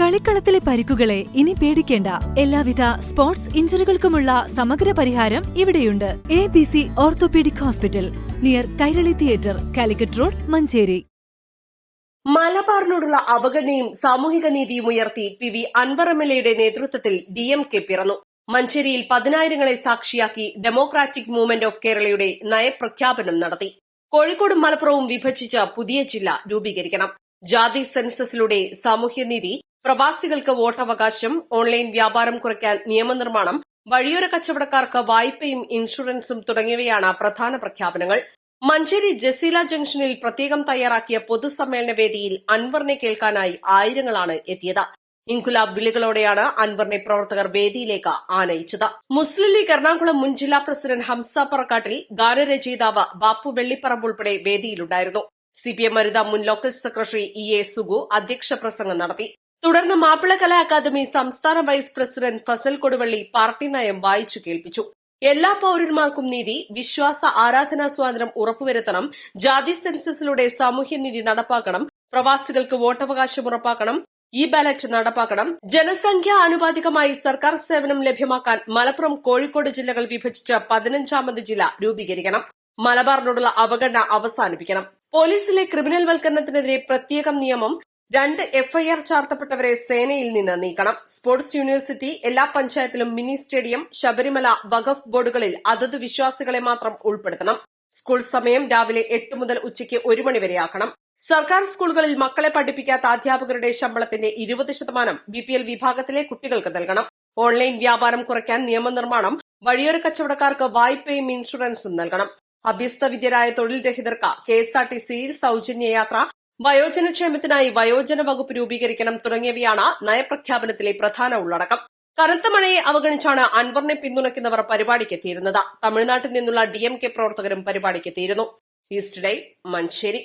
കളിക്കളത്തിലെ പരിക്കുകളെ ഇനി പേടിക്കേണ്ട. എല്ലാവിധ സ്പോർട്സ് ഇഞ്ചുറികൾക്കുമുള്ള സമഗ്ര പരിഹാരം ഇവിടെയുണ്ട്. ABC orthopaedic hospital, near Kairali theatre, Calicut road, Manjeri. മലബാറിനോടുള്ള അവഗണനയും സാമൂഹിക നീതിയും ഉയർത്തി PV അൻവർ MLA നേതൃത്വത്തിൽ DMK പിറന്നു. മഞ്ചേരിയിൽ 10,000ങ്ങളെ സാക്ഷിയാക്കി ഡെമോക്രാറ്റിക് മൂവ്മെന്റ് ഓഫ് കേരളയുടെ നയപ്രഖ്യാപനം നടത്തി. കോഴിക്കോടും മലപ്പുറവും വിഭജിച്ച് പുതിയ ജില്ല രൂപീകരിക്കണം. ജാതി സെൻസസിലൂടെ സാമൂഹ്യനീതി, പ്രവാസികൾക്ക് വോട്ടവകാശം, ഓൺലൈൻ വ്യാപാരം കുറയ്ക്കാൻ നിയമനിർമ്മാണം, വഴിയോര കച്ചവടക്കാർക്ക് വായ്പയും ഇൻഷുറൻസും തുടങ്ങിയവയാണ് പ്രധാന പ്രഖ്യാപനങ്ങൾ. മഞ്ചേരി ജസീല ജംഗ്ഷനിൽ പ്രത്യേകം തയ്യാറാക്കിയ പൊതുസമ്മേളന വേദിയിൽ അൻവറിനെ കേൾക്കാനായി ആയിരങ്ങളാണ് എത്തിയത്. ഇൻകുലാബ് വിളികളോടെയാണ് അൻവറിനെ പ്രവർത്തകർ വേദിയിലേക്ക് ആനയിച്ചത്. മുസ്ലിം ലീഗ് എറണാകുളം മുൻ ജില്ലാ പ്രസിഡന്റ് ഹംസ പറക്കാട്ടിൽ, ഗാനരചയിതാവ് ബാപ്പു വെള്ളിപ്പറമ്പ് ഉൾപ്പെടെ വേദിയിലുണ്ടായിരുന്നു. CPM മരുത മുൻ ലോക്കൽ സെക്രട്ടറി EA സുഗു അധ്യക്ഷ പ്രസംഗം നടത്തി. തുടർന്ന് മാപ്പിള കലാ അക്കാദമി സംസ്ഥാന വൈസ് പ്രസിഡന്റ് ഫസൽ കൊടുവള്ളി പാർട്ടി നയം വായിച്ചു കേൾപ്പിച്ചു. എല്ലാ പൌരന്മാർക്കും നീതി, വിശ്വാസ ആരാധനാ സ്വാതന്ത്ര്യം ഉറപ്പുവരുത്തണം, ജാതി സെൻസസിലൂടെ സാമൂഹ്യനീതി നടപ്പാക്കണം, പ്രവാസികൾക്ക് വോട്ടവകാശം ഉറപ്പാക്കണം, ബാലറ്റ് നടപ്പാക്കണം, ജനസംഖ്യ ആനുപാതികമായി സർക്കാർ സേവനം ലഭ്യമാക്കാൻ മലപ്പുറം, കോഴിക്കോട് ജില്ലകൾ വിഭജിച്ച് 15ാമത് ജില്ല രൂപീകരിക്കണം, മലബാറിനോടുള്ള അവഗണന അവസാനിപ്പിക്കണം, പോലീസിലെ ക്രിമിനൽ വൽക്കരണത്തിനെതിരെ പ്രത്യേക നിയമം, 2 FIR ചാർത്തപ്പെട്ടവരെ സേനയിൽ നിന്ന് നീക്കണം, സ്പോർട്സ് യൂണിവേഴ്സിറ്റി എല്ലാ പഞ്ചായത്തിലും മിനി സ്റ്റേഡിയം, ശബരിമല വഖഫ് ബോർഡുകളിൽ അതത് വിശ്വാസികളെ മാത്രം ഉൾപ്പെടുത്തണം, സ്കൂൾ സമയം രാവിലെ 8 മുതൽ ഉച്ചയ്ക്ക് 1 മണി വരെയാക്കണം, സർക്കാർ സ്കൂളുകളിൽ മക്കളെ പഠിപ്പിക്കാത്ത അധ്യാപകരുടെ ശമ്പളത്തിന്റെ 20% BPL വിഭാഗത്തിലെ കുട്ടികൾക്ക് നൽകണം, ഓൺലൈൻ വ്യാപാരം കുറയ്ക്കാൻ നിയമനിർമ്മാണം, വഴിയോര കച്ചവടക്കാർക്ക് വായ്പയും ഇൻഷുറൻസും നൽകണം, അഭ്യസ്തവിദ്യരായ തൊഴിൽ രഹിതർക്ക് KSRTCയിൽ സൌജന്യ യാത്ര, വയോജനക്ഷേമത്തിനായി വയോജന വകുപ്പ് രൂപീകരിക്കണം തുടങ്ങിയവയാണ് നയപ്രഖ്യാപനത്തിലെ പ്രധാന ഉള്ളടക്കം. കനത്ത മഴയെ അവഗണിച്ചാണ് അൻവറിനെ പിന്തുണയ്ക്കുന്നവർ പരിപാടിക്കെത്തിയിരുന്നത്. തമിഴ്നാട്ടിൽ നിന്നുള്ള DMK പ്രവർത്തകരും പരിപാടിക്കെത്തിയിരുന്നു. East day, Manjeri.